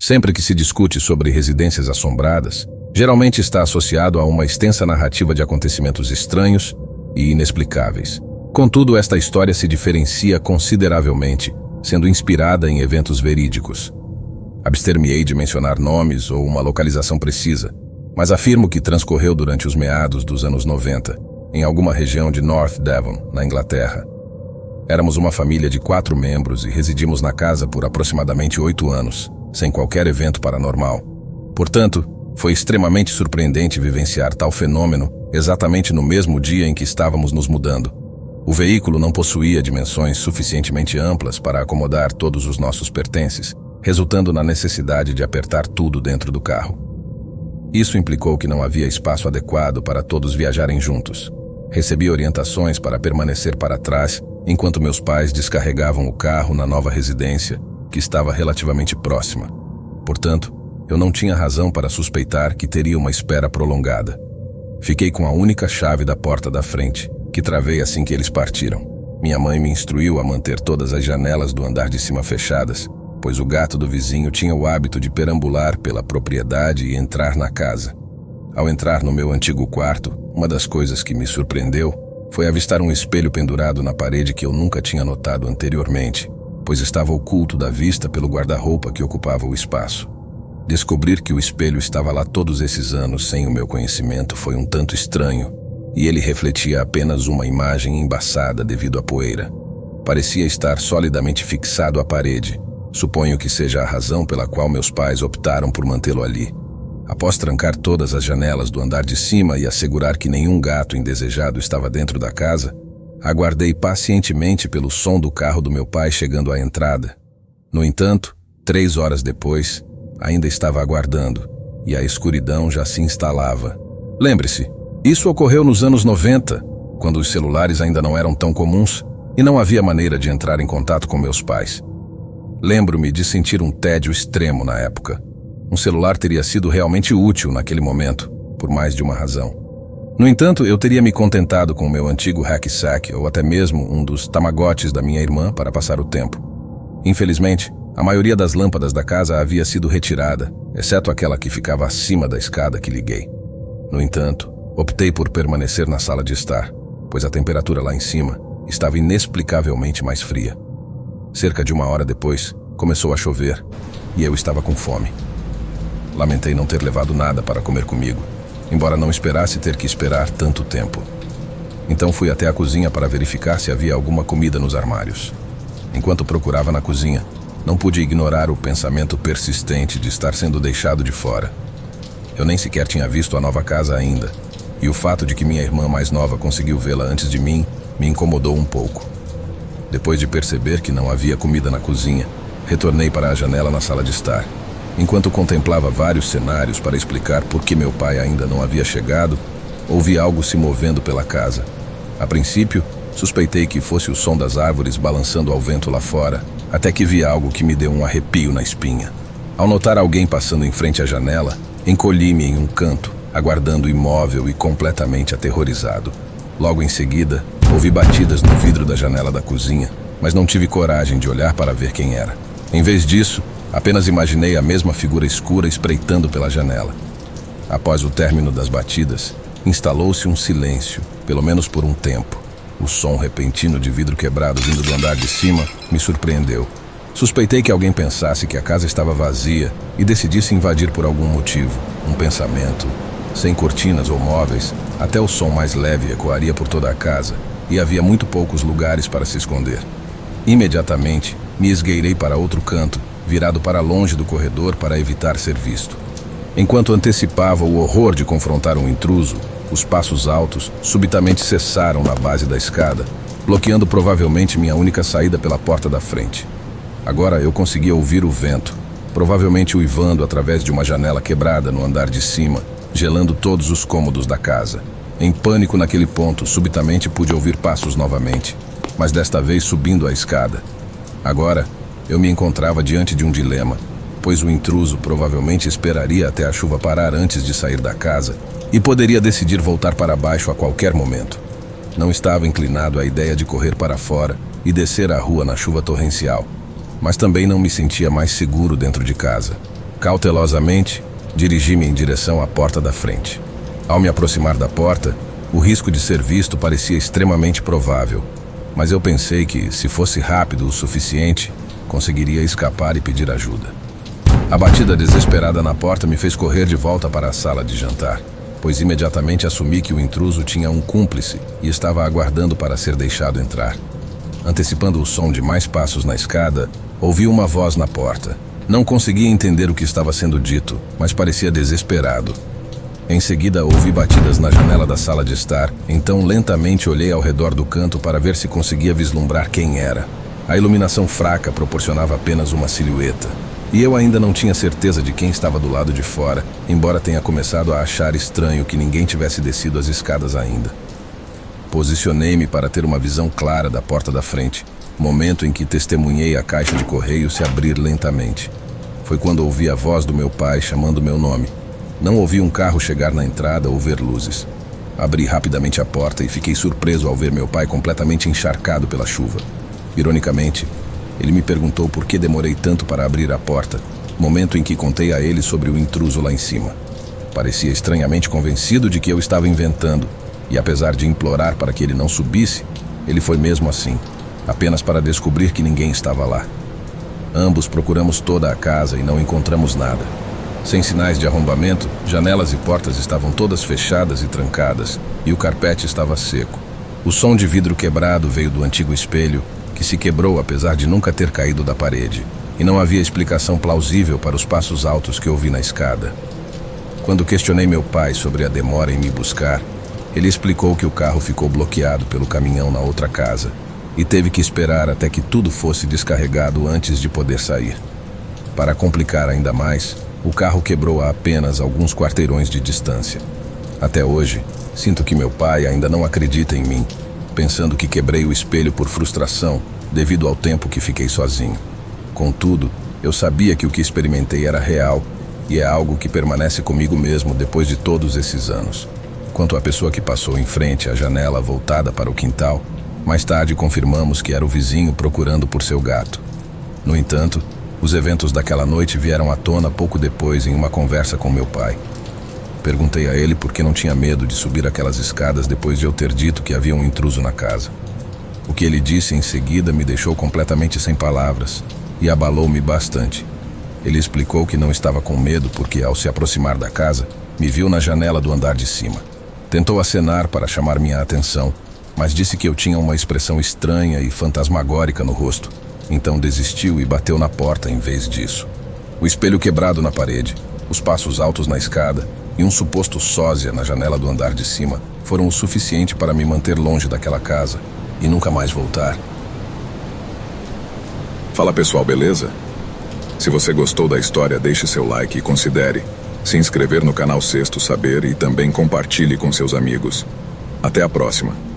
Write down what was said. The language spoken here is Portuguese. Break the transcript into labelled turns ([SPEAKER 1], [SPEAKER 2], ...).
[SPEAKER 1] Sempre que se discute sobre residências assombradas, geralmente está associado a uma extensa narrativa de acontecimentos estranhos e inexplicáveis. Contudo, esta história se diferencia consideravelmente, sendo inspirada em eventos verídicos. Abster-me-ei de mencionar nomes ou uma localização precisa, mas afirmo que transcorreu durante os meados dos anos 90, em alguma região de North Devon, na Inglaterra. Éramos uma família de 4 membros e residimos na casa por aproximadamente 8 anos, sem qualquer evento paranormal. Portanto, foi extremamente surpreendente vivenciar tal fenômeno exatamente no mesmo dia em que estávamos nos mudando. O veículo não possuía dimensões suficientemente amplas para acomodar todos os nossos pertences, resultando na necessidade de apertar tudo dentro do carro. Isso implicou que não havia espaço adequado para todos viajarem juntos. Recebi orientações para permanecer para trás enquanto meus pais descarregavam o carro na nova residência, que estava relativamente próxima. Portanto, eu não tinha razão para suspeitar que teria uma espera prolongada. Fiquei com a única chave da porta da frente, que travei assim que eles partiram. Minha mãe me instruiu a manter todas as janelas do andar de cima fechadas, pois o gato do vizinho tinha o hábito de perambular pela propriedade e entrar na casa. Ao entrar no meu antigo quarto, uma das coisas que me surpreendeu foi avistar um espelho pendurado na parede que eu nunca tinha notado anteriormente, pois estava oculto da vista pelo guarda-roupa que ocupava o espaço. Descobrir que o espelho estava lá todos esses anos sem o meu conhecimento foi um tanto estranho, e ele refletia apenas uma imagem embaçada devido à poeira. Parecia estar solidamente fixado à parede. Suponho que seja a razão pela qual meus pais optaram por mantê-lo ali. Após trancar todas as janelas do andar de cima e assegurar que nenhum gato indesejado estava dentro da casa, aguardei pacientemente pelo som do carro do meu pai chegando à entrada. No entanto, 3 horas depois, ainda estava aguardando, e a escuridão já se instalava. Lembre-se, isso ocorreu nos anos 90, quando os celulares ainda não eram tão comuns e não havia maneira de entrar em contato com meus pais. Lembro-me de sentir um tédio extremo na época. Um celular teria sido realmente útil naquele momento, por mais de uma razão. No entanto, eu teria me contentado com o meu antigo hack-sack ou até mesmo um dos tamagotchis da minha irmã para passar o tempo. Infelizmente, a maioria das lâmpadas da casa havia sido retirada, exceto aquela que ficava acima da escada que liguei. No entanto, optei por permanecer na sala de estar, pois a temperatura lá em cima estava inexplicavelmente mais fria. Cerca de 1 hora depois, começou a chover, e eu estava com fome. Lamentei não ter levado nada para comer comigo, embora não esperasse ter que esperar tanto tempo. Então fui até a cozinha para verificar se havia alguma comida nos armários. Enquanto procurava na cozinha, não pude ignorar o pensamento persistente de estar sendo deixado de fora. Eu nem sequer tinha visto a nova casa ainda, e o fato de que minha irmã mais nova conseguiu vê-la antes de mim me incomodou um pouco. Depois de perceber que não havia comida na cozinha, retornei para a janela na sala de estar. Enquanto contemplava vários cenários para explicar por que meu pai ainda não havia chegado, ouvi algo se movendo pela casa. A princípio, suspeitei que fosse o som das árvores balançando ao vento lá fora, até que vi algo que me deu um arrepio na espinha. Ao notar alguém passando em frente à janela, encolhi-me em um canto, aguardando imóvel e completamente aterrorizado. Logo em seguida, ouvi batidas no vidro da janela da cozinha, mas não tive coragem de olhar para ver quem era. Em vez disso, apenas imaginei a mesma figura escura espreitando pela janela. Após o término das batidas, instalou-se um silêncio, pelo menos por um tempo. O som repentino de vidro quebrado vindo do andar de cima me surpreendeu. Suspeitei que alguém pensasse que a casa estava vazia e decidisse invadir por algum motivo, um pensamento. Sem cortinas ou móveis, até o som mais leve ecoaria por toda a casa, e havia muito poucos lugares para se esconder. Imediatamente, me esgueirei para outro canto, virado para longe do corredor para evitar ser visto. Enquanto antecipava o horror de confrontar um intruso, os passos altos subitamente cessaram na base da escada, bloqueando provavelmente minha única saída pela porta da frente. Agora eu conseguia ouvir o vento, provavelmente uivando através de uma janela quebrada no andar de cima, gelando todos os cômodos da casa. Em pânico naquele ponto, subitamente pude ouvir passos novamente, mas desta vez subindo a escada. Agora, eu me encontrava diante de um dilema, pois o intruso provavelmente esperaria até a chuva parar antes de sair da casa e poderia decidir voltar para baixo a qualquer momento. Não estava inclinado à ideia de correr para fora e descer a rua na chuva torrencial, mas também não me sentia mais seguro dentro de casa. Cautelosamente, dirigi-me em direção à porta da frente. Ao me aproximar da porta, o risco de ser visto parecia extremamente provável, mas eu pensei que, se fosse rápido o suficiente, conseguiria escapar e pedir ajuda. A batida desesperada na porta me fez correr de volta para a sala de jantar, pois imediatamente assumi que o intruso tinha um cúmplice e estava aguardando para ser deixado entrar. Antecipando o som de mais passos na escada, ouvi uma voz na porta. Não conseguia entender o que estava sendo dito, mas parecia desesperado. Em seguida, ouvi batidas na janela da sala de estar, então lentamente olhei ao redor do canto para ver se conseguia vislumbrar quem era. A iluminação fraca proporcionava apenas uma silhueta, e eu ainda não tinha certeza de quem estava do lado de fora, embora tenha começado a achar estranho que ninguém tivesse descido as escadas ainda. Posicionei-me para ter uma visão clara da porta da frente, momento em que testemunhei a caixa de correio se abrir lentamente. Foi quando ouvi a voz do meu pai chamando meu nome. Não ouvi um carro chegar na entrada ou ver luzes. Abri rapidamente a porta e fiquei surpreso ao ver meu pai completamente encharcado pela chuva. Ironicamente, ele me perguntou por que demorei tanto para abrir a porta, momento em que contei a ele sobre o intruso lá em cima. Parecia estranhamente convencido de que eu estava inventando, e apesar de implorar para que ele não subisse, ele foi mesmo assim, apenas para descobrir que ninguém estava lá. Ambos procuramos toda a casa e não encontramos nada. Sem sinais de arrombamento, janelas e portas estavam todas fechadas e trancadas, e o carpete estava seco. O som de vidro quebrado veio do antigo espelho, que se quebrou apesar de nunca ter caído da parede, e não havia explicação plausível para os passos altos que ouvi na escada. Quando questionei meu pai sobre a demora em me buscar, ele explicou que o carro ficou bloqueado pelo caminhão na outra casa, e teve que esperar até que tudo fosse descarregado antes de poder sair. Para complicar ainda mais, o carro quebrou a apenas alguns quarteirões de distância. Até hoje, sinto que meu pai ainda não acredita em mim, pensando que quebrei o espelho por frustração, devido ao tempo que fiquei sozinho. Contudo, eu sabia que o que experimentei era real, e é algo que permanece comigo mesmo depois de todos esses anos. Quanto à pessoa que passou em frente à janela voltada para o quintal, mais tarde confirmamos que era o vizinho procurando por seu gato. No entanto, os eventos daquela noite vieram à tona pouco depois em uma conversa com meu pai. Perguntei a ele por que não tinha medo de subir aquelas escadas depois de eu ter dito que havia um intruso na casa. O que ele disse em seguida me deixou completamente sem palavras e abalou-me bastante. Ele explicou que não estava com medo porque, ao se aproximar da casa, me viu na janela do andar de cima. Tentou acenar para chamar minha atenção, mas disse que eu tinha uma expressão estranha e fantasmagórica no rosto. Então desistiu e bateu na porta em vez disso. O espelho quebrado na parede, os passos altos na escada e um suposto sósia na janela do andar de cima foram o suficiente para me manter longe daquela casa e nunca mais voltar.
[SPEAKER 2] Fala pessoal, beleza? Se você gostou da história, deixe seu like e considere se inscrever no canal Sexto Saber e também compartilhe com seus amigos. Até a próxima!